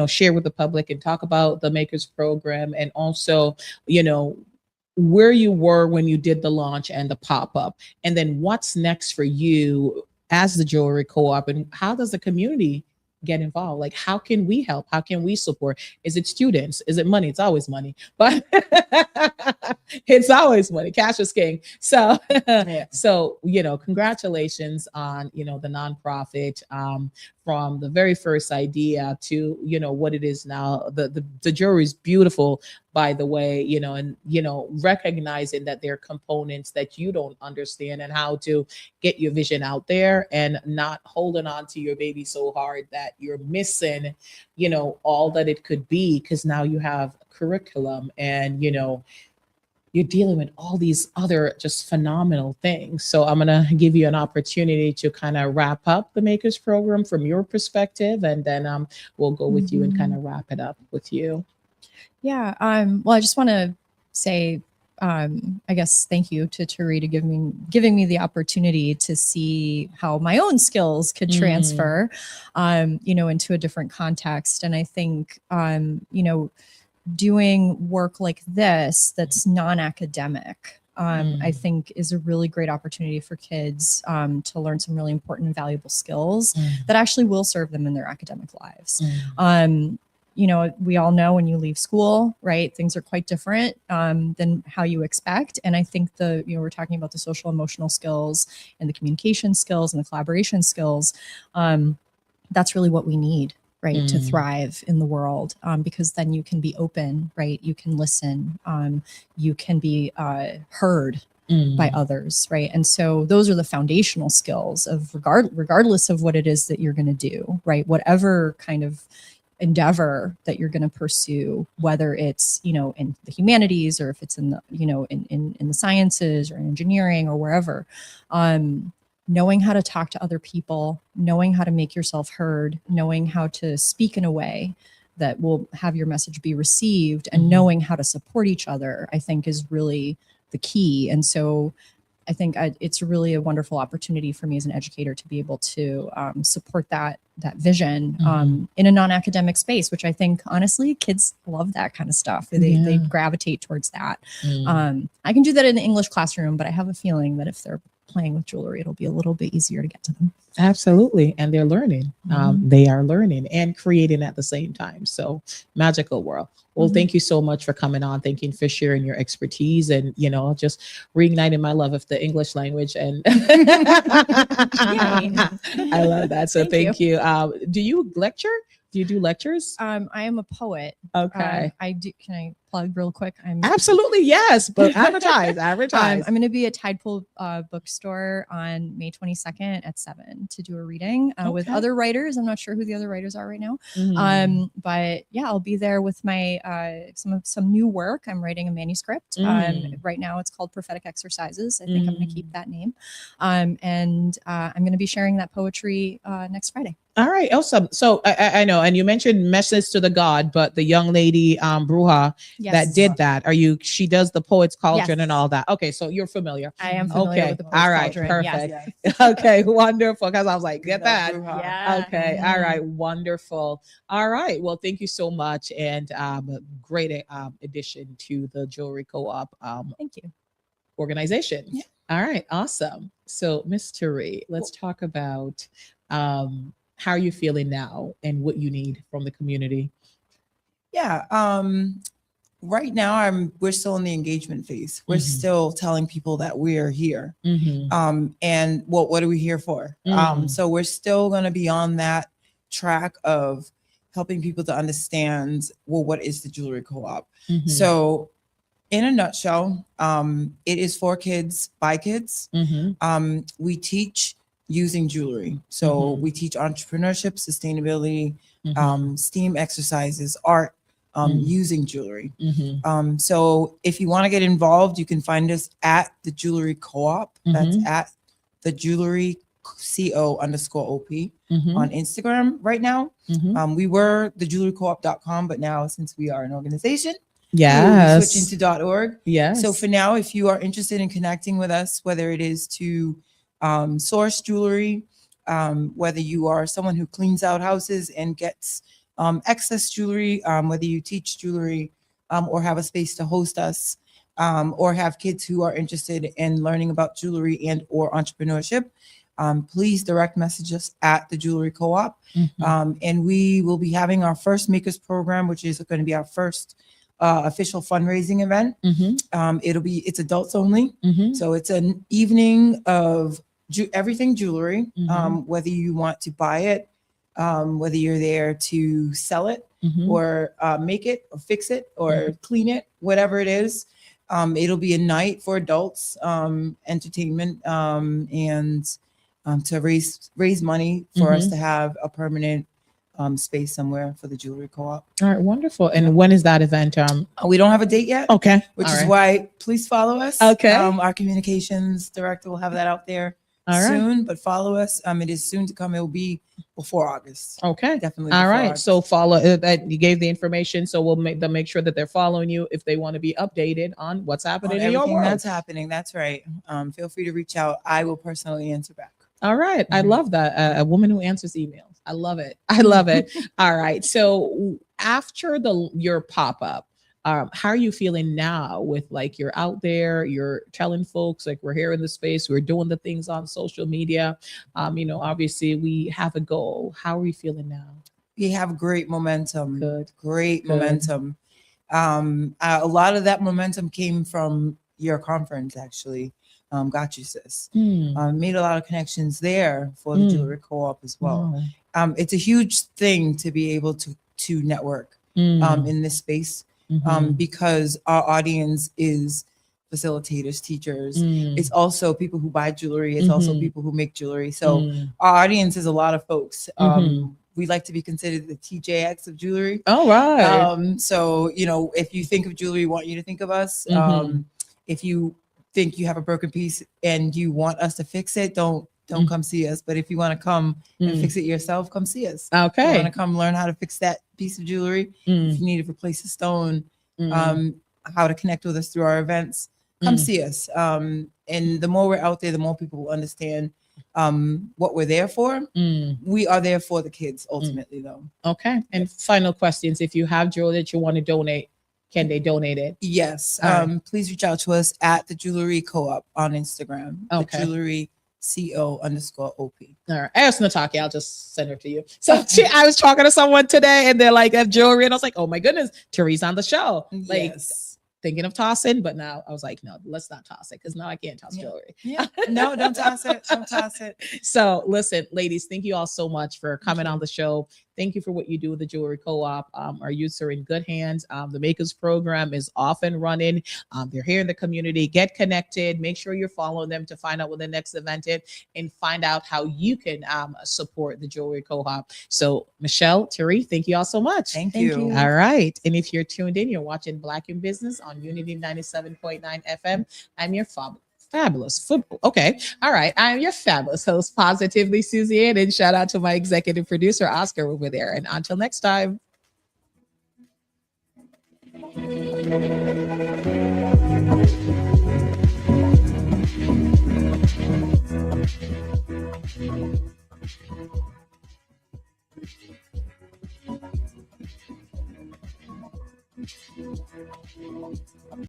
share with the public and talk about the Makers Program, and also, where you were when you did the launch and the pop-up, and then what's next for you as the Jewelry Co-op, and how does the community get involved? Like, how can we help? How can we support? Is it students? Is it money? It's always money, but it's always money. Cash is king. So, congratulations on, the nonprofit, from the very first idea to, what it is now. The jewelry is beautiful, by the way, and, recognizing that there are components that you don't understand and how to get your vision out there and not holding on to your baby so hard that you're missing, all that it could be, because now you have curriculum and, you're dealing with all these other just phenomenal things. So I'm going to give you an opportunity to kind of wrap up the Makers Program from your perspective, and then we'll go with you and kind of wrap it up with you. Yeah. Well, I just want to say, I guess, thank you to Teree to giving me the opportunity to see how my own skills could transfer, into a different context. And I think, doing work like this that's non-academic, I think is a really great opportunity for kids to learn some really important and valuable skills that actually will serve them in their academic lives. you know, we all know when you leave school, right, things are quite different than how you expect. And I think we're talking about the social emotional skills and the communication skills and the collaboration skills. That's really what we need, right, to thrive in the world, because then you can be open, right? You can listen, you can be heard by others, right? And so those are the foundational skills of regardless of what it is that you're going to do, right? Whatever kind of endeavor that you're going to pursue, whether it's, you know, in the humanities or if it's in the, you know, in the sciences or engineering or wherever, knowing how to talk to other people, knowing how to make yourself heard, knowing how to speak in a way that will have your message be received, and knowing how to support each other, I think is really the key. And so I think it's really a wonderful opportunity for me as an educator to be able to support that vision in a non-academic space, which I think honestly kids love that kind of stuff. They gravitate towards that. I can do that in the English classroom, but I have a feeling that if they're playing with jewelry, it'll be a little bit easier to get to them. Absolutely. And they're learning. They are learning and creating at the same time. So magical world. Well, thank you so much for coming on. Thank you for sharing your expertise and, you know, just reigniting my love of the English language. And I love that. So thank you. Do you lecture? Do you do lectures? I am a poet. Okay. I do. Can I plug real quick? Absolutely, yes, but advertise. I'm going to be at Tidepool Bookstore on May 22nd at 7 to do a reading with other writers. I'm not sure who the other writers are right now, but yeah, I'll be there with my some new work. I'm writing a manuscript. Right now, it's called Prophetic Exercises. I think I'm going to keep that name, and I'm going to be sharing that poetry next Friday. All right, awesome. So I know, and you mentioned Message to the God, but the young lady Bruja that did that. She does the Poets Cauldron and all that. Okay, so you're familiar. I am familiar with the Poets All right, Cauldron. perfect. Yes. Okay, wonderful. Because I was like, get that. Yeah. Okay, all right, wonderful. All right, well, thank you so much, and great addition to the Jewelry Co-op. Thank you. Organization. Yeah. All right, awesome. So, Miss Teree, let's talk about how are you feeling now and what you need from the community? Yeah. Right now we're still in the engagement phase. We're still telling people that we are here. And what are we here for? So we're still going to be on that track of helping people to understand, well, what is the Jewelry Co-op? So in a nutshell, it is for kids, by kids. We teach using jewelry. So we teach entrepreneurship, sustainability, STEAM exercises, art, using jewelry. So if you want to get involved, you can find us at the Jewelry Co-op. That's at the Jewelry CO_OP on Instagram right now. We were the jewelrycoop.com, but now since we are an organization, we're switching to .org. Yes. So for now, if you are interested in connecting with us, whether it is to source jewelry, whether you are someone who cleans out houses and gets excess jewelry, whether you teach jewelry or have a space to host us, or have kids who are interested in learning about jewelry and or entrepreneurship, please direct message us at the Jewelry Co-op. And we will be having our first Makers Program, which is going to be our first official fundraising event. It's adults only. So it's an evening of everything jewelry, whether you want to buy it, whether you're there to sell it or make it or fix it or clean it, whatever it is. It'll be a night for adults, entertainment, and to raise money for us to have a permanent space somewhere for the Jewelry Co-op. All right, wonderful. And when is that event? We don't have a date yet. Okay. Which is why please follow us. Okay. Our communications director will have that out there soon, but follow us. It is soon to come. It will be before August. Okay. Definitely. All right. August. So follow that. You gave the information. So we'll make sure that they're following you if they want to be updated on what's happening in your world. That's happening. That's right. Feel free to reach out. I will personally answer back. All right. I love that. A woman who answers emails. I love it. I love it. All right. So after your pop-up, how are you feeling now with like you're out there, you're telling folks like we're here in the space, we're doing the things on social media. Obviously we have a goal. How are we feeling now? We have great momentum. Great Good. momentum. A lot of that momentum came from your conference, actually. Got you, sis. Made a lot of connections there for the jewelry co-op as well. Wow. It's a huge thing to be able to network in this space because our audience is facilitators, teachers. It's also people who buy jewelry. It's also people who make jewelry. So our audience is a lot of folks. We like to be considered the TJX of jewelry. All right. So, you know, if you think of jewelry, we want you to think of us. If you think you have a broken piece and you want us to fix it, don't come see us. But if you want to come and fix it yourself, come see us. Okay. If you want to come learn how to fix that piece of jewelry, if you need to replace a stone, how to connect with us through our events, come see us. And the more we're out there, the more people will understand what we're there for. We are there for the kids ultimately, though. Okay. And final questions: if you have jewelry that you want to donate, can they donate it? Yes. All right. Please reach out to us at the Jewelry Co-op on Instagram. Okay. The Jewelry CO_OP. All right. Ask Nataki. I'll just send her to you. So I was talking to someone today and they're like, have jewelry. And I was like, oh my goodness, Teree's on the show. Like, thinking of tossing, but now I was like, no, let's not toss it because now I can't toss jewelry. Yeah. No, don't toss it. Don't toss it. So listen, ladies, thank you all so much for coming on the show. Thank you for what you do with the Jewelry Co-op. Our youths are in good hands. The Makers program is off and running. They're here in the community. Get connected. Make sure you're following them to find out what the next event is and find out how you can support the Jewelry Co-op. So Michelle, Teree, thank you all so much. Thank you. All right. And if you're tuned in, you're watching Black in Business on Unity 97.9 FM. I'm your fabulous football. Okay. All right. I'm your fabulous host, Positively Suzanne, and shout out to my executive producer, Oscar, over there. And until next time.